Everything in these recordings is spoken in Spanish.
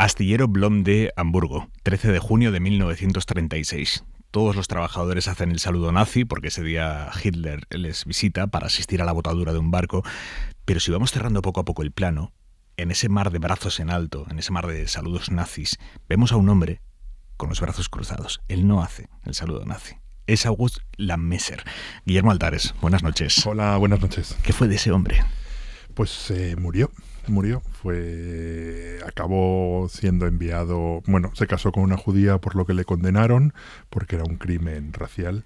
Astillero Blom de Hamburgo, 13 de junio de 1936. Todos los trabajadores hacen el saludo nazi porque ese día Hitler les visita para asistir a la botadura de un barco, pero si vamos cerrando poco a poco el plano, en ese mar de brazos en alto, en ese mar de saludos nazis, vemos a un hombre con los brazos cruzados. Él no hace el saludo nazi. Es August Lamesser. Guillermo Altares, buenas noches. Hola, buenas noches. ¿Qué fue de ese hombre? Pues murió. Acabó siendo enviado, se casó con una judía por lo que le condenaron, porque era un crimen racial,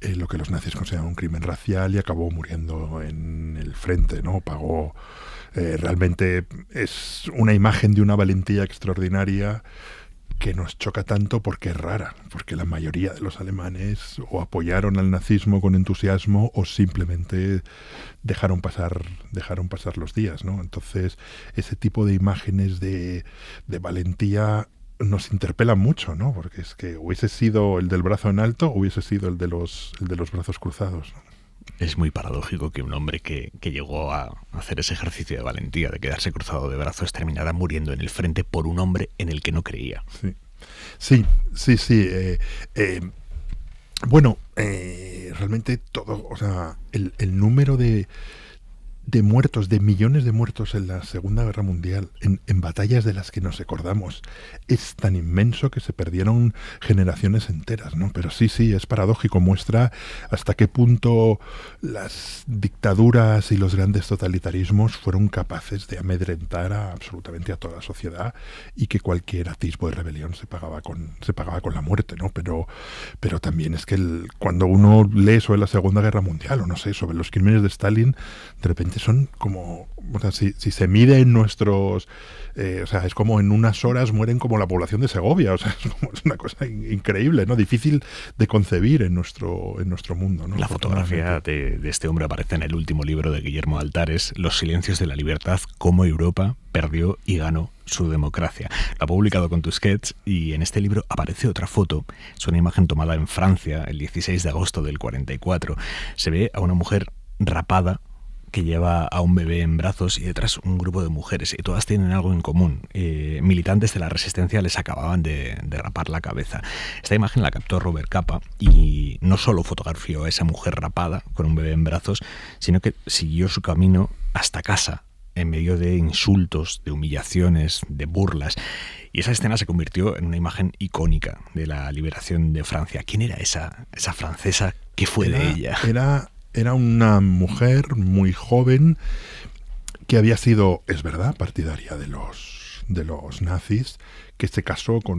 lo que los nazis consideraban un crimen racial, y acabó muriendo en el frente, ¿no? Pagó, realmente es una imagen de una valentía extraordinaria que nos choca tanto porque es rara, porque la mayoría de los alemanes o apoyaron al nazismo con entusiasmo o simplemente dejaron pasar los días, ¿no? Entonces, ese tipo de imágenes de valentía nos interpelan mucho, ¿no? Porque es que hubiese sido el del brazo en alto, hubiese sido el de los brazos cruzados, ¿no? Es muy paradójico que un hombre que llegó a hacer ese ejercicio de valentía, de quedarse cruzado de brazos, terminara muriendo en el frente por un hombre en el que no creía. Sí. Realmente todo, el número de muertos, de millones de muertos en la Segunda Guerra Mundial, en batallas de las que nos acordamos, es tan inmenso que se perdieron generaciones enteras, ¿no? Pero sí, es paradójico, muestra hasta qué punto las dictaduras y los grandes totalitarismos fueron capaces de amedrentar absolutamente a toda la sociedad, y que cualquier atisbo de rebelión se pagaba con la muerte, ¿no? Pero también es que cuando uno lee sobre la Segunda Guerra Mundial, o sobre los crímenes de Stalin, de repente son como, si se mide en nuestros, es como en unas horas mueren como la población de Segovia, es una cosa increíble, ¿no? Difícil de concebir en nuestro mundo, ¿no? La fotografía de este hombre aparece en el último libro de Guillermo Altares, Los silencios de la libertad, cómo Europa perdió y ganó su democracia. Lo ha publicado con Tusquets, y en este libro aparece otra foto. Es una imagen tomada en Francia el 16 de agosto del 44. Se ve a una mujer rapada que lleva a un bebé en brazos, y detrás un grupo de mujeres, y todas tienen algo en común. Militantes de la resistencia les acababan de rapar la cabeza. Esta imagen la captó Robert Capa, y no solo fotografió a esa mujer rapada con un bebé en brazos, sino que siguió su camino hasta casa, en medio de insultos, de humillaciones, de burlas. Y esa escena se convirtió en una imagen icónica de la liberación de Francia. ¿Quién era esa francesa? ¿Qué fue de ella? Era una mujer muy joven que había sido, es verdad, partidaria de los nazis, que se casó tuvo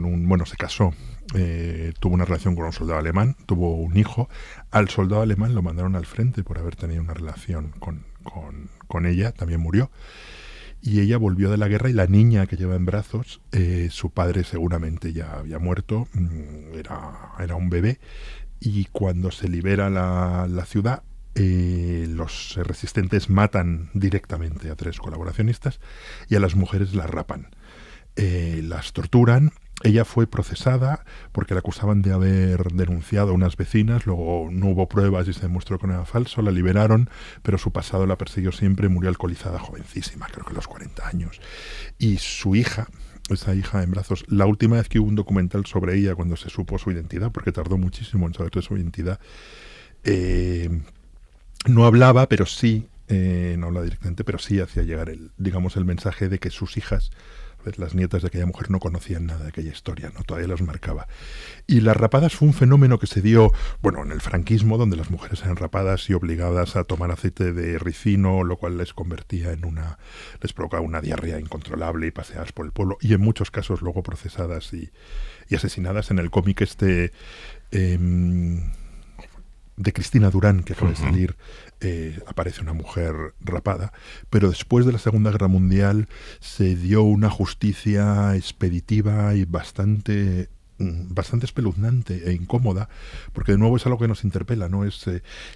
una relación con un soldado alemán, tuvo un hijo. Al soldado alemán lo mandaron al frente por haber tenido una relación con ella, también murió. Y ella volvió de la guerra, y la niña que lleva en brazos, su padre seguramente ya había muerto, era un bebé, y cuando se libera la ciudad, los resistentes matan directamente a 3 colaboracionistas, y a las mujeres las rapan, las torturan. Ella fue procesada porque la acusaban de haber denunciado a unas vecinas, luego no hubo pruebas y se demostró que no era falso, la liberaron, pero su pasado la persiguió siempre. Murió alcoholizada jovencísima, creo que a los 40 años. Y su hija, esa hija en brazos, la última vez que hubo un documental sobre ella, cuando se supo su identidad, porque tardó muchísimo en saber su identidad, no hablaba, pero sí, no hablaba directamente, pero sí hacía llegar el mensaje de que sus hijas, las nietas de aquella mujer, no conocían nada de aquella historia, ¿no? Todavía las marcaba. Y las rapadas fue un fenómeno que se dio, en el franquismo, donde las mujeres eran rapadas y obligadas a tomar aceite de ricino, lo cual les provocaba una diarrea incontrolable, y paseadas por el pueblo, y en muchos casos luego procesadas y asesinadas. En el cómic de Cristina Durán, que acaba de salir, aparece una mujer rapada, pero después de la Segunda Guerra Mundial se dio una justicia expeditiva y bastante bastante espeluznante e incómoda, porque de nuevo es algo que nos interpela, ¿no? Es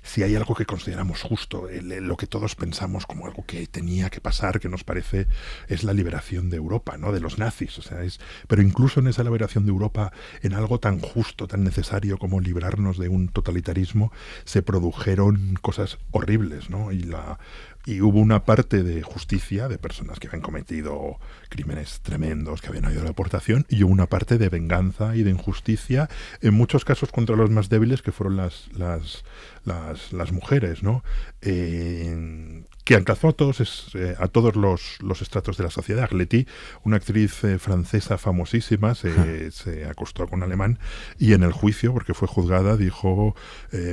si hay algo que consideramos justo, lo que todos pensamos como algo que tenía que pasar, que nos parece, es la liberación de Europa, ¿no? De los nazis, o sea, pero incluso en esa liberación de Europa, en algo tan justo, tan necesario como librarnos de un totalitarismo, se produjeron cosas horribles, ¿no? Y hubo una parte de justicia de personas que habían cometido crímenes tremendos, que habían habido la deportación, y hubo una parte de venganza y de injusticia, en muchos casos contra los más débiles, que fueron las mujeres, ¿no? Que alcanzó a todos los estratos de la sociedad. Letty, una actriz francesa famosísima, se acostó con un alemán, y en el juicio, porque fue juzgada, dijo: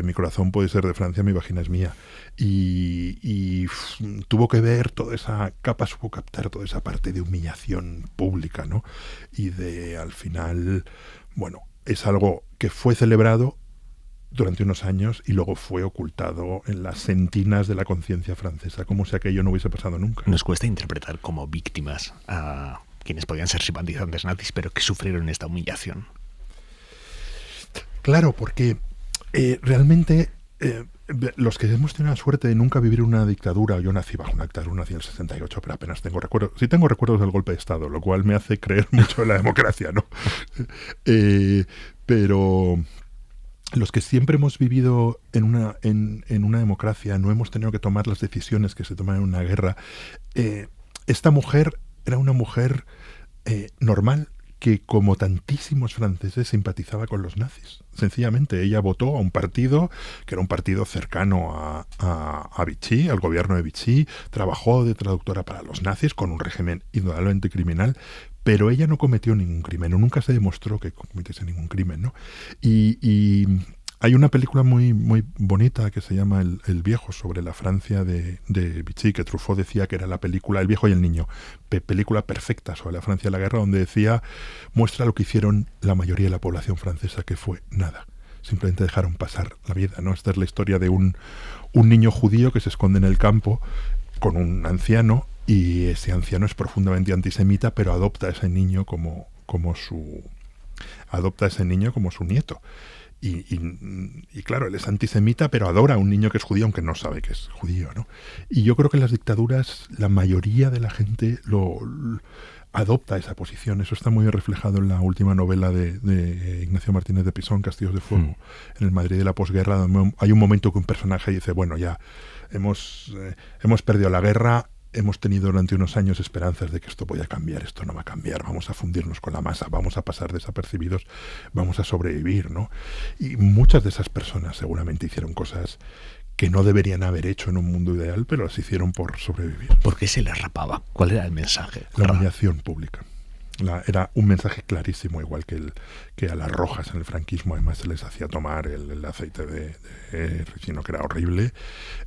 mi corazón puede ser de Francia, mi vagina es mía. Y tuvo que ver toda esa capa, supo captar toda esa parte de humillación pública, ¿no? Y al final, bueno, es algo que fue celebrado durante unos años y luego fue ocultado en las sentinas de la conciencia francesa, como si aquello no hubiese pasado nunca. Nos cuesta interpretar como víctimas a quienes podían ser simpatizantes nazis, pero que sufrieron esta humillación. Claro, porque realmente los que hemos tenido la suerte de nunca vivir una dictadura, yo nací bajo una dictadura, nací en el 68, pero apenas tengo recuerdos. Sí tengo recuerdos del golpe de Estado, lo cual me hace creer mucho en la democracia, ¿no? Pero los que siempre hemos vivido en una democracia, no hemos tenido que tomar las decisiones que se toman en una guerra. Esta mujer era una mujer normal, que como tantísimos franceses simpatizaba con los nazis. Sencillamente ella votó a un partido que era un partido cercano a Vichy, al gobierno de Vichy, trabajó de traductora para los nazis con un régimen indudablemente criminal, pero ella no cometió ningún crimen, o nunca se demostró que cometiese ningún crimen, ¿no? Y hay una película muy, muy bonita que se llama El Viejo, sobre la Francia de Vichy, que Truffaut decía que era la película El Viejo y el Niño, película perfecta sobre la Francia de la guerra, donde decía, muestra lo que hicieron la mayoría de la población francesa, que fue nada. Simplemente dejaron pasar la vida, ¿no? Esta es la historia de un niño judío que se esconde en el campo con un anciano, y ese anciano es profundamente antisemita, pero adopta a ese niño como su nieto. Y claro, él es antisemita, pero adora a un niño que es judío, aunque no sabe que es judío, ¿no? Y yo creo que en las dictaduras la mayoría de la gente adopta esa posición. Eso está muy reflejado en la última novela de Ignacio Martínez de Pisón, Castillos de Fuego, en el Madrid de la posguerra, donde hay un momento que un personaje dice, bueno, ya hemos perdido la guerra, hemos tenido durante unos años esperanzas de que esto podía cambiar, esto no va a cambiar, vamos a fundirnos con la masa, vamos a pasar desapercibidos, vamos a sobrevivir, ¿no? Y muchas de esas personas seguramente hicieron cosas que no deberían haber hecho en un mundo ideal, pero las hicieron por sobrevivir. ¿Por qué se les rapaba? ¿Cuál era el mensaje? La humillación pública. Era un mensaje clarísimo, igual que a las rojas en el franquismo además se les hacía tomar el aceite de ricino, que era horrible.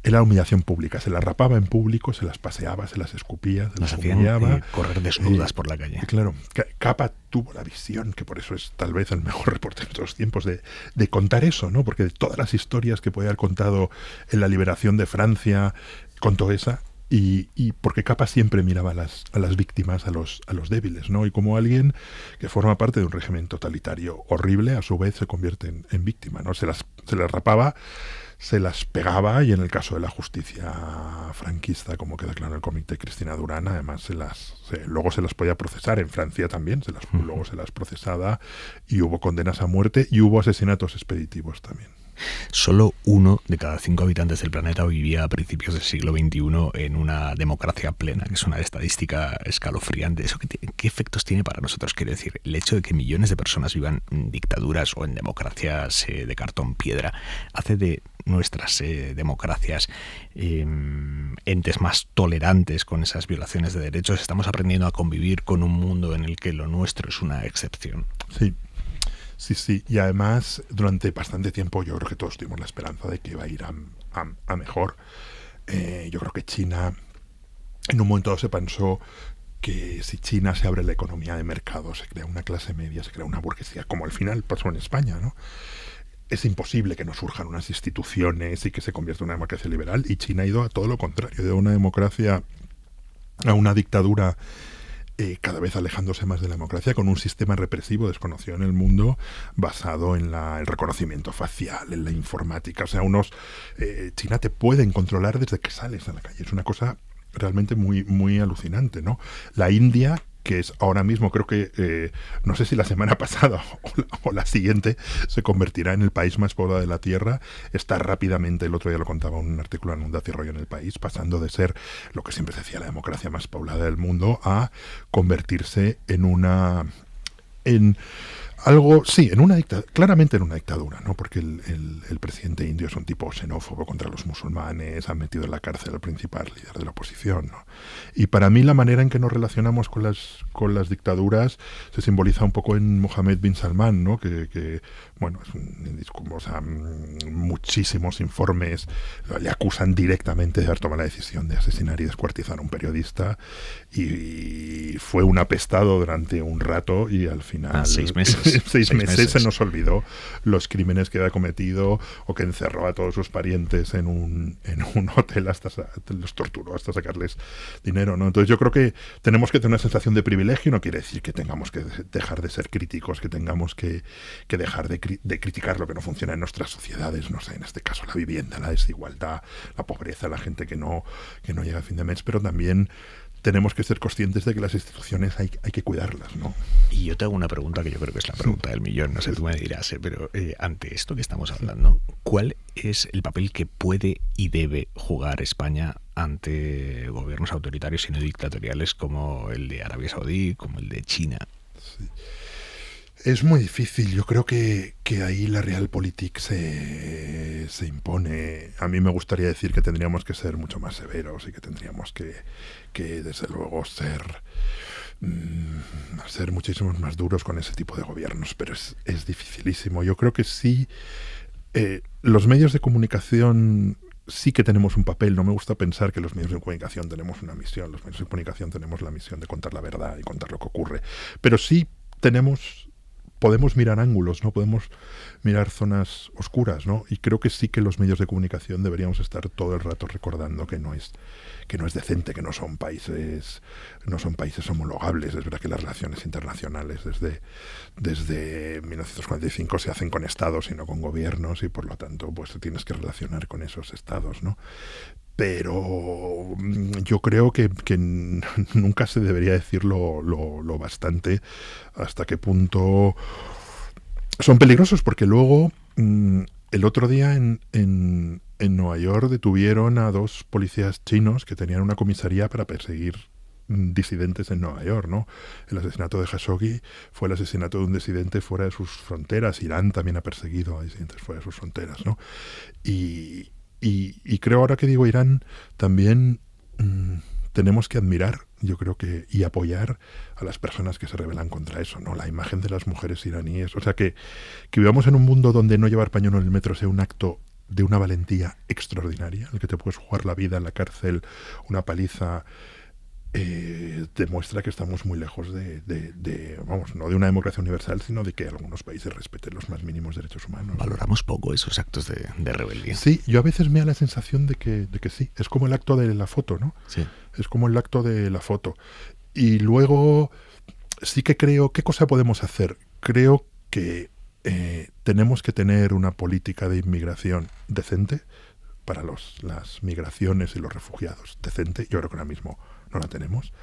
Era humillación pública, se las rapaba en público, se las paseaba, se las escupía, se las humillaba. Correr desnudas por la calle. Claro, Capa tuvo la visión, que por eso es tal vez el mejor reportero de todos los tiempos, de contar eso, ¿no? Porque de todas las historias que podía haber contado en la liberación de Francia, contó esa. Y porque Capa siempre miraba a las víctimas, a los débiles, ¿no? Y como alguien que forma parte de un régimen totalitario horrible, a su vez se convierte en víctima, ¿no? Se las rapaba, se las pegaba, y en el caso de la justicia franquista, como queda claro en el cómic de Cristina Durán, además luego se las podía procesar. En Francia también luego se las procesaba, y hubo condenas a muerte y hubo asesinatos expeditivos también. Solo 1 de cada 5 habitantes del planeta vivía a principios del siglo XXI en una democracia plena, que es una estadística escalofriante. ¿Eso qué efectos tiene para nosotros? Quiero decir, el hecho de que millones de personas vivan en dictaduras o en democracias de cartón piedra hace de nuestras democracias entes más tolerantes con esas violaciones de derechos. Estamos aprendiendo a convivir con un mundo en el que lo nuestro es una excepción. Sí. Sí, y además durante bastante tiempo yo creo que todos tuvimos la esperanza de que iba a ir a mejor. Yo creo que China, en un momento dado se pensó que si China se abre la economía de mercado, se crea una clase media, se crea una burguesía, como al final pasó en España, ¿no? Es imposible que no surjan unas instituciones y que se convierta en una democracia liberal, y China ha ido a todo lo contrario, de una democracia a una dictadura cada vez alejándose más de la democracia, con un sistema represivo desconocido en el mundo, basado en el reconocimiento facial, en la informática. O sea, China te pueden controlar desde que sales a la calle. Es una cosa realmente muy, muy alucinante, ¿no? La India, que es ahora mismo, creo que, no sé si la semana pasada o la siguiente, se convertirá en el país más poblado de la Tierra, está rápidamente, el otro día lo contaba un artículo en Onda Cero en El País, pasando de ser lo que siempre se decía la democracia más poblada del mundo a convertirse en algo, sí, claramente en una dictadura, ¿no? Porque el presidente indio es un tipo xenófobo contra los musulmanes, han metido en la cárcel al principal líder de la oposición, ¿no? Y para mí la manera en que nos relacionamos con las dictaduras se simboliza un poco en Mohammed bin Salman, ¿no? Que bueno, es o sea, muchísimos informes le acusan directamente de haber tomado la decisión de asesinar y descuartizar a un periodista, y fue un apestado durante un rato, y al final 6 meses. 6 meses se nos olvidó los crímenes que había cometido, o que encerró a todos sus parientes en un hotel, los torturó hasta sacarles dinero, ¿no? Entonces yo creo que tenemos que tener una sensación de privilegio. No quiere decir que tengamos que dejar de ser críticos, que tengamos que dejar de criticar lo que no funciona en nuestras sociedades, no sé, en este caso la vivienda, la desigualdad, la pobreza, la gente que no llega a fin de mes, pero también tenemos que ser conscientes de que las instituciones hay que cuidarlas, ¿no? Y yo te hago una pregunta que yo creo que es la pregunta del millón, no sé, tú me dirás, pero ante esto que estamos hablando, ¿cuál es el papel que puede y debe jugar España ante gobiernos autoritarios y no dictatoriales como el de Arabia Saudí, como el de China? Sí. Es muy difícil. Yo creo que ahí la realpolitik se impone. A mí me gustaría decir que tendríamos que ser mucho más severos y que tendríamos que desde luego ser muchísimos más duros con ese tipo de gobiernos, pero es dificilísimo. Yo creo que sí, los medios de comunicación sí que tenemos un papel. No me gusta pensar que los medios de comunicación tenemos una misión. Los medios de comunicación tenemos la misión de contar la verdad y contar lo que ocurre, pero sí podemos mirar ángulos, ¿no? Podemos mirar zonas oscuras, ¿no? Y creo que sí que los medios de comunicación deberíamos estar todo el rato recordando que no es decente, que no son países homologables. Es verdad que las relaciones internacionales desde 1945 se hacen con estados y no con gobiernos, y por lo tanto pues te tienes que relacionar con esos estados, ¿no? Pero yo creo que nunca se debería decir lo bastante hasta qué punto son peligrosos, porque luego el otro día en Nueva York detuvieron a 2 policías chinos que tenían una comisaría para perseguir disidentes en Nueva York, ¿no? El asesinato de Khashoggi fue el asesinato de un disidente fuera de sus fronteras. Irán también ha perseguido a disidentes fuera de sus fronteras, ¿no? Y creo, ahora que digo Irán, también tenemos que admirar, yo creo que, y apoyar a las personas que se rebelan contra eso, ¿no? La imagen de las mujeres iraníes. O sea, que vivamos en un mundo donde no llevar pañuelo en el metro sea un acto de una valentía extraordinaria, en el que te puedes jugar la vida en la cárcel, una paliza, demuestra que estamos muy lejos vamos, no de una democracia universal, sino de que algunos países respeten los más mínimos derechos humanos. Valoramos poco esos actos de rebeldía. Sí, yo a veces me da la sensación de que sí. Es como el acto de la foto, ¿no? Sí. Es como el acto de la foto. Y luego sí que creo, ¿qué cosa podemos hacer? Creo que tenemos que tener una política de inmigración decente para las migraciones y los refugiados decente. Yo creo que ahora mismo no la tenemos.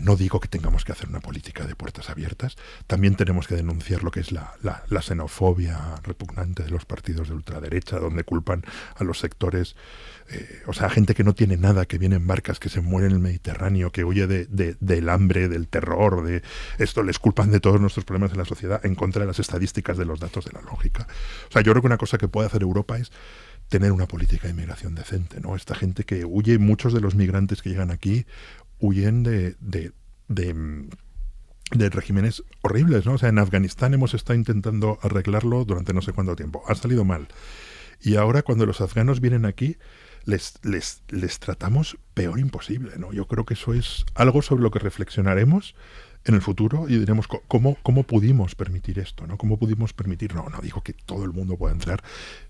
No digo que tengamos que hacer una política de puertas abiertas. También tenemos que denunciar lo que es la xenofobia repugnante de los partidos de ultraderecha, donde culpan a los sectores, o sea, gente que no tiene nada, que viene en barcas, que se muere en el Mediterráneo, que huye del hambre, del terror, de esto. Les culpan de todos nuestros problemas en la sociedad, en contra de las estadísticas, de los datos, de la lógica. O sea, yo creo que una cosa que puede hacer Europa es tener una política de inmigración decente, ¿no? Esta gente que huye, muchos de los migrantes que llegan aquí huyen de regímenes horribles, ¿no? O sea, en Afganistán hemos estado intentando arreglarlo durante no sé cuánto tiempo. Ha salido mal. Y ahora, cuando los afganos vienen aquí, les tratamos peor imposible, ¿no? Yo creo que eso es algo sobre lo que reflexionaremos en el futuro y diremos cómo pudimos permitir esto, ¿no? ¿Cómo pudimos permitir? No digo que todo el mundo pueda entrar,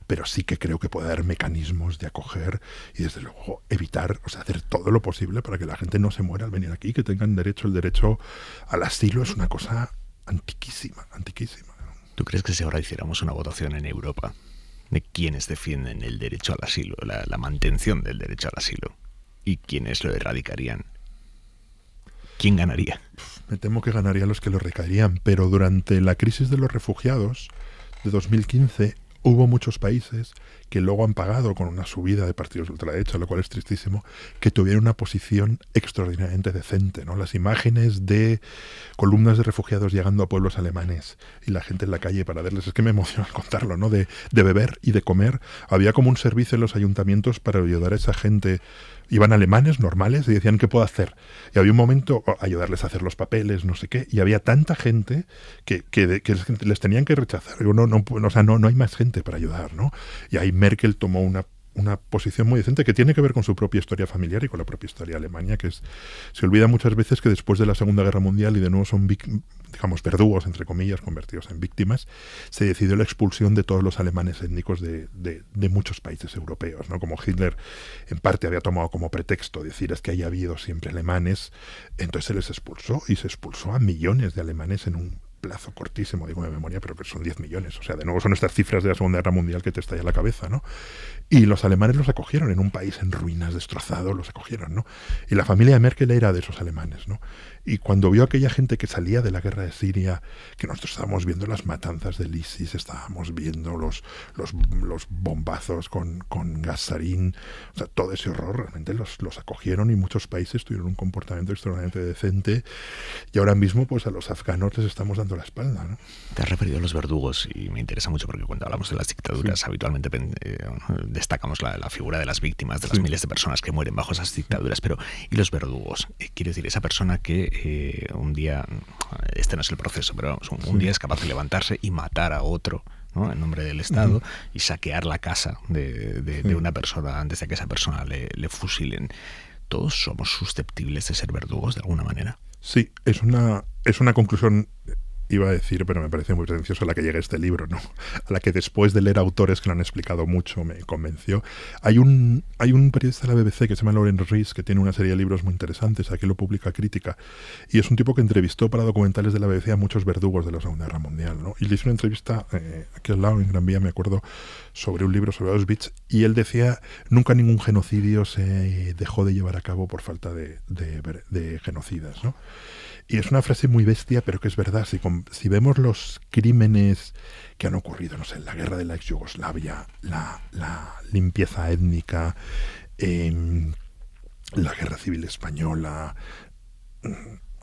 pero sí que creo que puede haber mecanismos de acoger y desde luego evitar, o sea, hacer todo lo posible para que la gente no se muera al venir aquí, que tengan el derecho al asilo es una cosa antiquísima. ¿Tú crees que si ahora hiciéramos una votación en Europa de quienes defienden el derecho al asilo, la mantención del derecho al asilo, y quienes lo erradicarían, quién ganaría? Me temo que ganarían los que lo recaerían, pero durante la crisis de los refugiados de 2015 hubo muchos países que luego han pagado con una subida de partidos de ultraderecha, lo cual es tristísimo, que tuvieron una posición extraordinariamente decente, ¿no? Las imágenes de columnas de refugiados llegando a pueblos alemanes y la gente en la calle para verles, es que me emociona contarlo, ¿no? De beber y de comer. Había como un servicio en los ayuntamientos para ayudar a esa gente. Iban alemanes normales y decían, ¿qué puedo hacer? Y había un momento, ayudarles a hacer los papeles, no sé qué, y había tanta gente que les tenían que rechazar. Digo, no hay más gente para ayudar, ¿no? Y ahí Merkel tomó una posición muy decente que tiene que ver con su propia historia familiar y con la propia historia de Alemania, que se olvida muchas veces que después de la Segunda Guerra Mundial, y de nuevo son, digamos, verdugos, entre comillas, convertidos en víctimas, se decidió la expulsión de todos los alemanes étnicos de muchos países europeos, ¿no? Como Hitler en parte había tomado como pretexto decir es que haya habido siempre alemanes, entonces se les expulsó y se expulsó a millones de alemanes en un plazo cortísimo, digo de memoria, pero que son 10 millones. O sea, de nuevo son estas cifras de la Segunda Guerra Mundial que te estalla la cabeza, ¿no? Y los alemanes los acogieron en un país en ruinas, destrozado, los acogieron, ¿no? Y la familia de Merkel era de esos alemanes, ¿no? Y cuando vio a aquella gente que salía de la guerra de Siria, que nosotros estábamos viendo las matanzas del ISIS, estábamos viendo los bombazos con gas sarín, o sea, todo ese horror, realmente los acogieron y muchos países tuvieron un comportamiento extremadamente decente y ahora mismo pues a los afganos les estamos dando la espalda, ¿no? Te has referido a los verdugos y me interesa mucho porque cuando hablamos de las dictaduras sí, habitualmente destacamos la figura de las víctimas, de las miles de personas que mueren bajo esas dictaduras, pero ¿y los verdugos? Quiero decir, esa persona que un día, este no es el proceso, pero un día es capaz de levantarse y matar a otro, ¿no? En nombre del Estado, y saquear la casa de una persona antes de que esa persona le fusilen. ¿Todos somos susceptibles de ser verdugos de alguna manera? Sí, es una conclusión, iba a decir, pero me parece muy pretencioso a la que llega este libro, ¿no? A la que después de leer autores que lo han explicado mucho me convenció. Hay un periodista de la BBC que se llama Laurent Rees, que tiene una serie de libros muy interesantes, aquí lo publica Crítica, y es un tipo que entrevistó para documentales de la BBC a muchos verdugos de la Segunda Guerra Mundial, ¿no? Y le hizo una entrevista aquí al lado, en Gran Vía, me acuerdo, sobre un libro sobre Auschwitz, y él decía, nunca ningún genocidio se dejó de llevar a cabo por falta de genocidas, ¿no? Y es una frase muy bestia, pero que es verdad. Si vemos los crímenes que han ocurrido, no sé, en la guerra de la ex Yugoslavia, la limpieza étnica, la guerra civil española,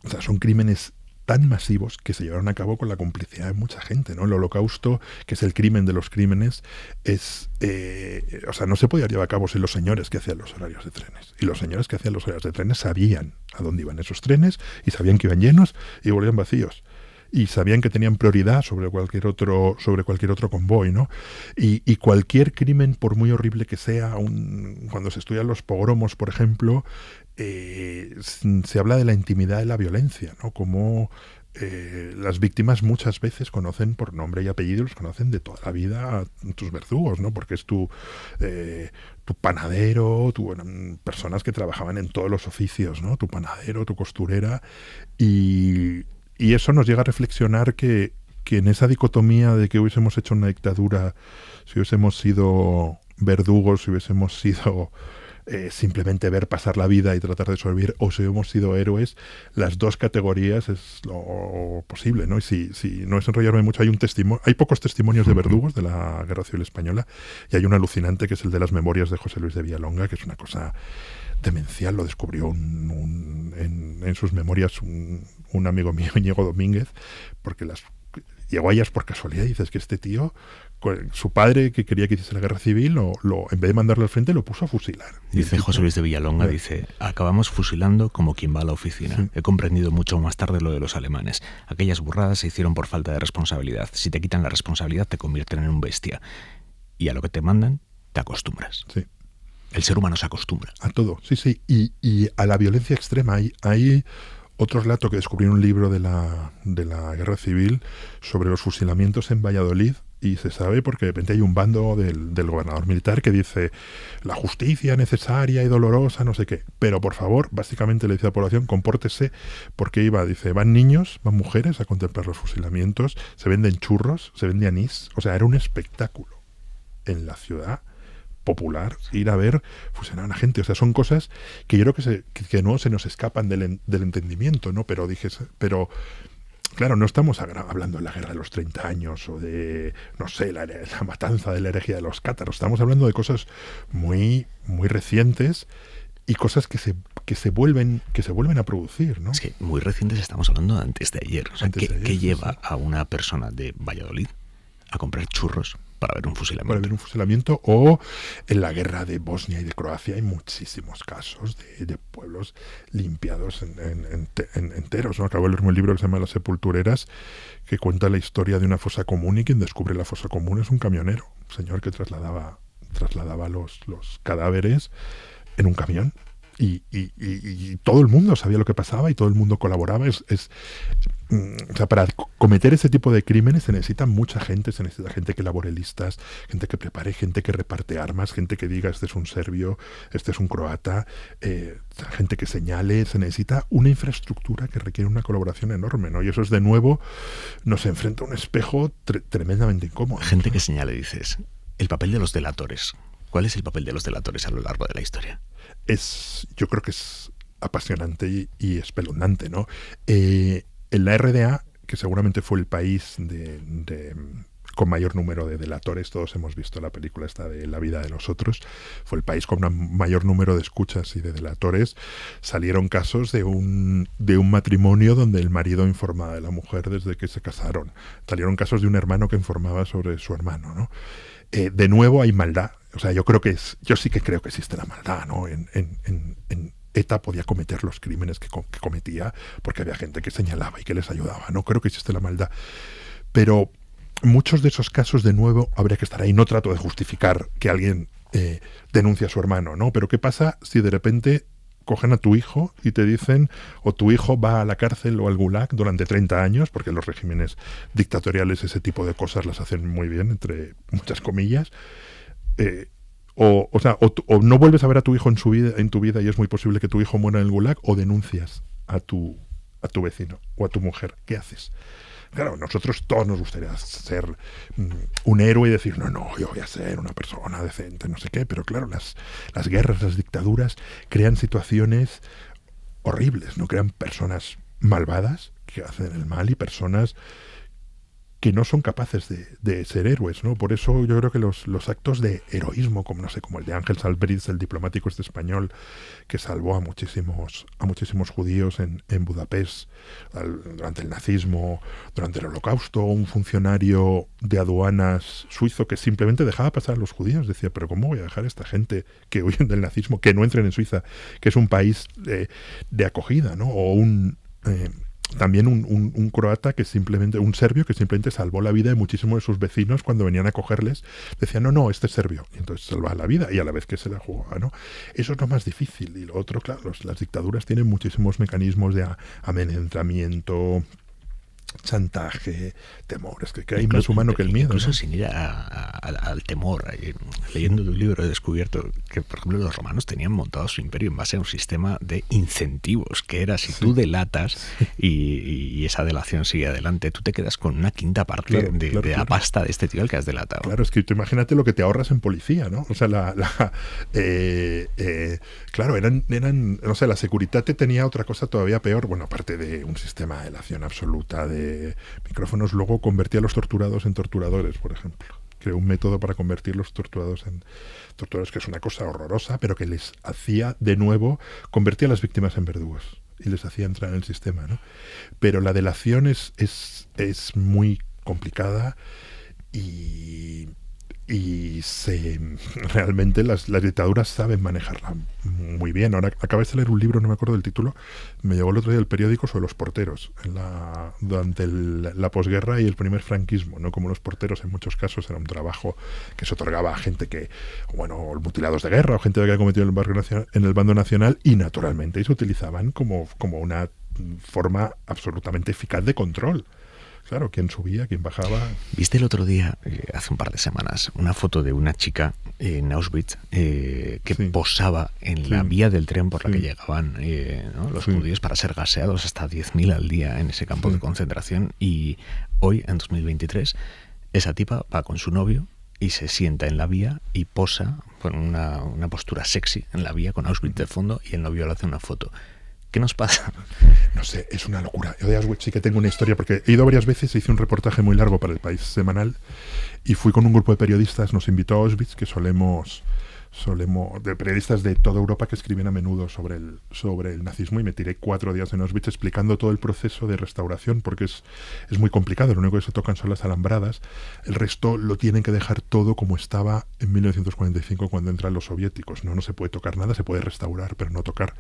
o sea, son crímenes tan masivos que se llevaron a cabo con la complicidad de mucha gente, ¿no? El Holocausto, que es el crimen de los crímenes, o sea, no se podía llevar a cabo sin los señores que hacían los horarios de trenes. Y los señores que hacían los horarios de trenes sabían a dónde iban esos trenes y sabían que iban llenos y volvían vacíos. Y sabían que tenían prioridad sobre cualquier otro convoy, ¿no? Y cualquier crimen, por muy horrible que sea, cuando se estudian los pogromos, por ejemplo, se habla de la intimidad de la violencia, ¿no? Como las víctimas muchas veces conocen por nombre y apellido, los conocen de toda la vida a tus verdugos, ¿no? Porque es tu panadero, personas que trabajaban en todos los oficios, ¿no? Tu panadero, tu costurera, y eso nos llega a reflexionar que en esa dicotomía de que hubiésemos hecho una dictadura, si hubiésemos sido verdugos, si hubiésemos sido simplemente ver pasar la vida y tratar de sobrevivir, o si hemos sido héroes, las dos categorías es lo posible, ¿no? Y si no es enrollarme mucho, hay pocos testimonios de verdugos de la Guerra Civil Española, y hay un alucinante que es el de las memorias de José Luis de Villalonga, que es una cosa demencial. Lo descubrió en sus memorias un amigo mío, Íñigo Domínguez, porque llegó a ellas por casualidad, y dices que este tío, su padre, que quería que hiciese la guerra civil, en vez de mandarlo al frente, lo puso a fusilar. Dice José Luis de Villalonga, dice, acabamos fusilando como quien va a la oficina. Sí. He comprendido mucho más tarde lo de los alemanes. Aquellas burradas se hicieron por falta de responsabilidad. Si te quitan la responsabilidad, te convierten en un bestia. Y a lo que te mandan, te acostumbras. Sí. El ser humano se acostumbra. A todo, sí. Y a la violencia extrema. Hay Otro relato que descubrí en un libro de la Guerra Civil sobre los fusilamientos en Valladolid, y se sabe porque de repente hay un bando del gobernador militar que dice la justicia necesaria y dolorosa, no sé qué. Pero por favor, básicamente le dice a la población, compórtese, porque dice, van niños, van mujeres a contemplar los fusilamientos, se venden churros, se vende anís. O sea, era un espectáculo en la ciudad popular ir a ver fusilar a la gente. O sea, son cosas que yo creo que no se nos escapan del entendimiento, ¿no? Pero claro, no estamos hablando de la guerra de los 30 años o de, no sé, la matanza de la herejía de los cátaros. Estamos hablando de cosas muy, muy recientes y cosas que se vuelven a producir, ¿no? Es que muy recientes estamos hablando antes de ayer. O sea, ¿qué lleva a una persona de Valladolid a comprar churros para ver un fusilamiento? Para ver un fusilamiento, o en la guerra de Bosnia y de Croacia hay muchísimos casos de pueblos limpiados enteros, ¿no? Acabo de leerme un libro que se llama Las sepultureras, que cuenta la historia de una fosa común, y quien descubre la fosa común es un camionero, un señor que trasladaba los cadáveres en un camión. Y todo el mundo sabía lo que pasaba y todo el mundo colaboraba. O sea, para cometer ese tipo de crímenes se necesita mucha gente, se necesita gente que elabore listas, gente que prepare, gente que reparte armas, gente que diga este es un serbio, este es un croata, gente que señale. Se necesita una infraestructura que requiere una colaboración enorme, ¿no? Y eso es, de nuevo, nos enfrenta a un espejo tremendamente incómodo. Gente que señale, dices. El papel de los delatores. ¿Cuál es el papel de los delatores a lo largo de la historia? Yo creo que es apasionante y espeluznante, ¿no? En la RDA, que seguramente fue el país con mayor número de delatores, todos hemos visto la película esta de La vida de los otros, fue el país con un mayor número de escuchas y de delatores. Salieron casos de un matrimonio donde el marido informaba de la mujer desde que se casaron. Salieron casos de un hermano que informaba sobre su hermano, ¿no? De nuevo hay maldad. O sea, yo sí que creo que existe la maldad, ¿no? En ETA podía cometer los crímenes que cometía porque había gente que señalaba y que les ayudaba. No creo que existe la maldad. Pero muchos de esos casos, de nuevo, habría que estar ahí. No trato de justificar que alguien denuncie a su hermano, ¿no? Pero ¿qué pasa si de repente cogen a tu hijo y te dicen, o tu hijo va a la cárcel o al gulag durante 30 años, porque los regímenes dictatoriales ese tipo de cosas las hacen muy bien, entre muchas comillas, o no vuelves a ver a tu hijo en tu vida y es muy posible que tu hijo muera en el gulag, o denuncias a tu vecino o a tu mujer? ¿Qué haces? Claro, nosotros todos nos gustaría ser un héroe y decir, no, yo voy a ser una persona decente, no sé qué, pero claro, las guerras, las dictaduras crean situaciones horribles, ¿no? Crean personas malvadas que hacen el mal y personas que no son capaces de ser héroes, ¿no? Por eso yo creo que los actos de heroísmo, como el de Ángel Salbris, el diplomático español que salvó a muchísimos judíos en Budapest durante el nazismo, durante el Holocausto, un funcionario de aduanas suizo que simplemente dejaba pasar a los judíos, decía, pero ¿cómo voy a dejar a esta gente que huyen del nazismo que no entren en Suiza, que es un país de acogida, ¿no? O también un croata un serbio que simplemente salvó la vida de muchísimos de sus vecinos cuando venían a cogerles. Decían, no, este es serbio. Y entonces salvaba la vida y a la vez que se la jugaba, ¿no? Eso es lo más difícil. Y lo otro, claro, las dictaduras tienen muchísimos mecanismos de amedrentamiento, chantaje, temores, que hay más humano que el miedo. Incluso, ¿no? Sin ir al temor. Leyendo tu libro he descubierto que, por ejemplo, los romanos tenían montado su imperio en base a un sistema de incentivos, que era si tú delatas y esa delación sigue adelante, tú te quedas con una quinta parte de la pasta de este tío al que has delatado. Claro, es que tú imagínate lo que te ahorras en policía, ¿no? O sea, claro, no sé, la Securitate tenía otra cosa todavía peor, bueno, aparte de un sistema de delación absoluta de micrófonos, luego convertía a los torturados en torturadores, por ejemplo. Creó un método para convertir los torturados en torturadores, que es una cosa horrorosa, pero que les hacía, de nuevo, convertía a las víctimas en verdugos y les hacía entrar en el sistema, ¿no? Pero la delación es muy complicada y realmente las dictaduras saben manejarla muy bien. Ahora acabas de leer un libro, no me acuerdo del título, me llegó el otro día el periódico, sobre los porteros durante la posguerra y el primer franquismo, ¿no? Como los porteros en muchos casos era un trabajo que se otorgaba a gente mutilados de guerra o gente que había cometido en el bando nacional, y naturalmente y se utilizaban como una forma absolutamente eficaz de control. Claro, quién subía, quién bajaba. ¿Viste el otro día, hace un par de semanas, una foto de una chica en Auschwitz que posaba en la vía del tren por la que llegaban los judíos para ser gaseados hasta 10.000 al día en ese campo de concentración? Y hoy, en 2023, esa tipa va con su novio y se sienta en la vía y posa con una postura sexy en la vía con Auschwitz de fondo, y el novio le hace una foto. ¿Qué nos pasa? No sé, es una locura. Yo de Auschwitz sí que tengo una historia, porque he ido varias veces, hice un reportaje muy largo para El País semanal y fui con un grupo de periodistas, nos invitó a Auschwitz, que solemos de periodistas de toda Europa que escriben a menudo sobre el nazismo, y me tiré 4 días en Auschwitz explicando todo el proceso de restauración, porque es muy complicado. Lo único que se tocan son las alambradas, el resto lo tienen que dejar todo como estaba en 1945 cuando entran los soviéticos. No se puede tocar nada, se puede restaurar, pero no tocar.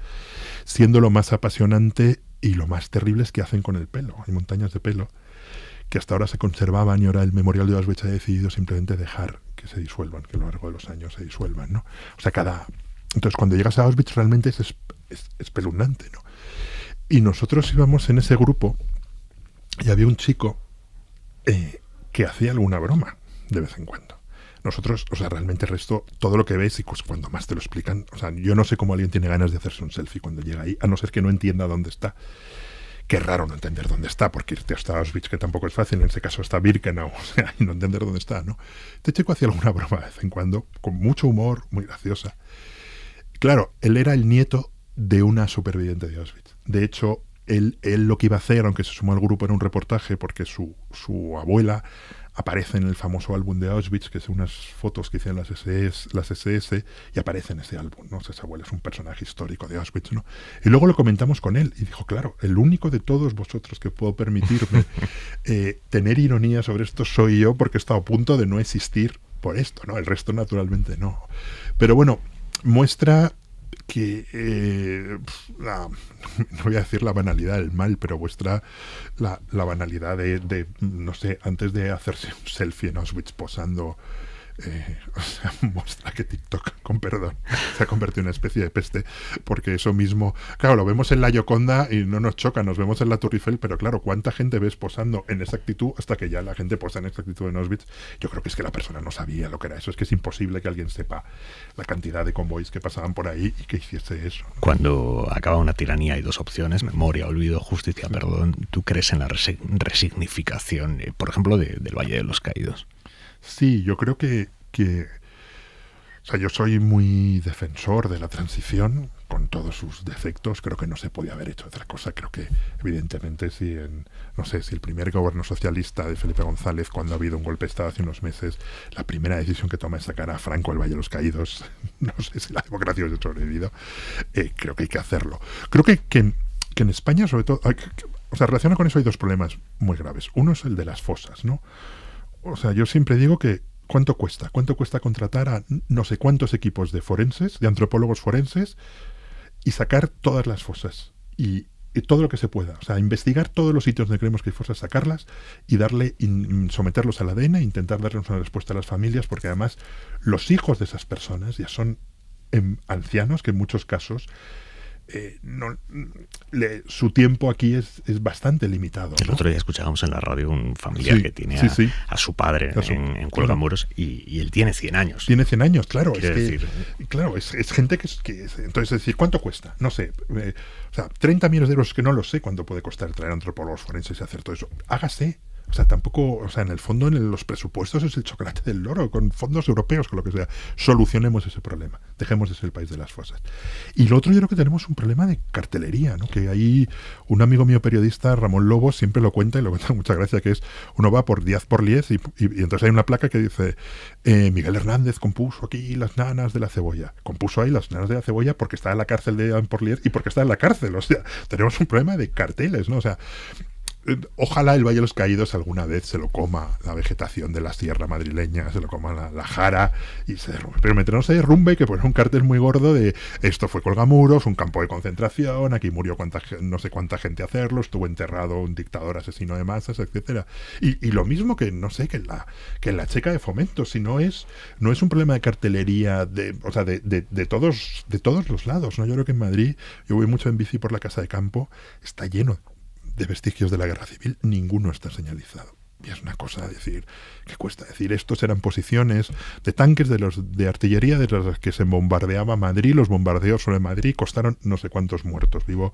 Siendo lo más apasionante y lo más terrible es que hacen con el pelo. Hay montañas de pelo que hasta ahora se conservaban, y ahora el Memorial de Auschwitz ha decidido simplemente dejar que se disuelvan, que a lo largo de los años se disuelvan, ¿no? O sea, entonces cuando llegas a Auschwitz realmente es espeluznante, ¿no? Y nosotros íbamos en ese grupo y había un chico que hacía alguna broma de vez en cuando. Nosotros, o sea, realmente el resto, todo lo que ves y pues cuando más te lo explican, o sea, yo no sé cómo alguien tiene ganas de hacerse un selfie cuando llega ahí, a no ser que no entienda dónde está. Qué raro no entender dónde está, porque irte hasta Auschwitz, que tampoco es fácil, en ese caso está Birkenau, o sea, y no entender dónde está, ¿no? Este chico hacía alguna broma de vez en cuando, con mucho humor, muy graciosa. Claro, él era el nieto de una superviviente de Auschwitz. De hecho, él lo que iba a hacer, aunque se sumó al grupo, era un reportaje, porque su abuela aparece en el famoso álbum de Auschwitz, que son unas fotos que hicieron las SS, y aparece en ese álbum, ¿no? O sea, esa abuela es un personaje histórico de Auschwitz, ¿no? Y luego lo comentamos con él, y dijo, claro, el único de todos vosotros que puedo permitirme tener ironía sobre esto soy yo, porque he estado a punto de no existir por esto, ¿no? El resto, naturalmente, no. Pero bueno, muestra que no voy a decir la banalidad del mal, pero muestra la banalidad de, no sé, antes de hacerse un selfie en Auschwitz posando, o sea, muestra que TikTok, con perdón, se ha convertido en una especie de peste, porque eso mismo, claro, lo vemos en la Gioconda y no nos choca, nos vemos en la Tour Eiffel, pero claro, ¿cuánta gente ves posando en esa actitud hasta que ya la gente posa en esa actitud en Auschwitz? Yo creo que es que la persona no sabía lo que era eso, es que es imposible que alguien sepa la cantidad de convoys que pasaban por ahí y que hiciese eso, ¿no? Cuando acaba una tiranía hay dos opciones: memoria, olvido, justicia, perdón. ¿Tú crees en la resignificación, por ejemplo, del Valle de los Caídos? Sí, yo creo que o sea, yo soy muy defensor de la transición, con todos sus defectos. Creo que no se podía haber hecho otra cosa. Creo que, evidentemente, si el primer gobierno socialista de Felipe González, cuando ha habido un golpe de Estado hace unos meses, la primera decisión que toma es sacar a Franco del Valle de los Caídos, no sé si la democracia hubiese sobrevivido, creo que hay que hacerlo. Creo que en España, sobre todo, o sea, relacionado con eso hay dos problemas muy graves. Uno es el de las fosas, ¿no? O sea, yo siempre digo que ¿cuánto cuesta? ¿Cuánto cuesta contratar a no sé cuántos equipos de forenses, de antropólogos forenses, y sacar todas las fosas? Y todo lo que se pueda. O sea, investigar todos los sitios donde creemos que hay fosas, sacarlas y someterlos al ADN e intentar darles una respuesta a las familias, porque además los hijos de esas personas ya son ancianos que en muchos casos su tiempo aquí es bastante limitado, ¿no? El otro día escuchábamos en la radio un familiar que tiene a su padre en Cuelgamuros, y él tiene 100 años. Tiene 100 años, claro. Claro, es gente que entonces, es decir, ¿cuánto cuesta? No sé. O sea, 30 millones de euros, que no lo sé cuánto puede costar traer antropólogos forenses y hacer todo eso. Hágase. O sea, tampoco, o sea, en el fondo, en los presupuestos es el chocolate del loro, con fondos europeos, con lo que sea. Solucionemos ese problema. Dejemos de ser el país de las fosas. Y lo otro, yo creo que tenemos un problema de cartelería, ¿no? Que ahí un amigo mío periodista, Ramón Lobo, siempre lo cuenta, y lo cuenta con mucha gracia, que es, uno va por Díaz por Liez y entonces hay una placa que dice, Miguel Hernández compuso aquí las nanas de la cebolla. Compuso ahí las nanas de la cebolla porque está en la cárcel de Díaz por Liez y porque está en la cárcel. O sea, tenemos un problema de carteles, ¿no? O sea, Ojalá el Valle de los Caídos alguna vez se lo coma la vegetación de la sierra madrileña, se lo coma la jara y se derrumbe. Pero meternos ahí derrumbe, que pone un cartel muy gordo de esto fue Colgamuros, un campo de concentración, aquí murió no sé cuánta gente a hacerlo, estuvo enterrado un dictador asesino de masas, etcétera. Y lo mismo que, no sé, que en la Checa de Fomento, si no es un problema de cartelería de todos los lados, ¿no? Yo creo que en Madrid, yo voy mucho en bici por la Casa de Campo, está lleno de vestigios de la guerra civil, ninguno está señalizado. Y es una cosa decir, que cuesta decir, estos eran posiciones de tanques de artillería de las que se bombardeaba Madrid, los bombardeos sobre Madrid costaron no sé cuántos muertos. Vivo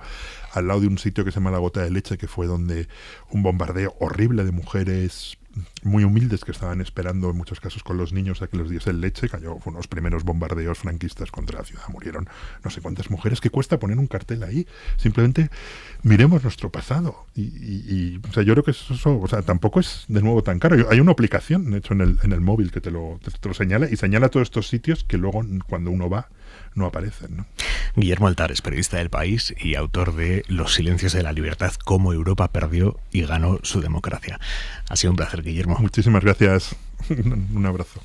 al lado de un sitio que se llama La Gota de Leche, que fue donde un bombardeo horrible de mujeres muy humildes que estaban esperando en muchos casos con los niños a que les diesen leche, cayó, fue uno de los primeros bombardeos franquistas contra la ciudad, murieron no sé cuántas mujeres, que cuesta poner un cartel ahí, simplemente miremos nuestro pasado o sea, yo creo que eso, o sea, tampoco es de nuevo tan caro. Hay una aplicación, de hecho, en el móvil que te lo señala, y señala todos estos sitios que luego cuando uno va no aparecen, ¿no? Guillermo Altares, periodista del País y autor de Los silencios de la libertad, cómo Europa perdió y ganó su democracia. Ha sido un placer, Guillermo. Muchísimas gracias. Un abrazo.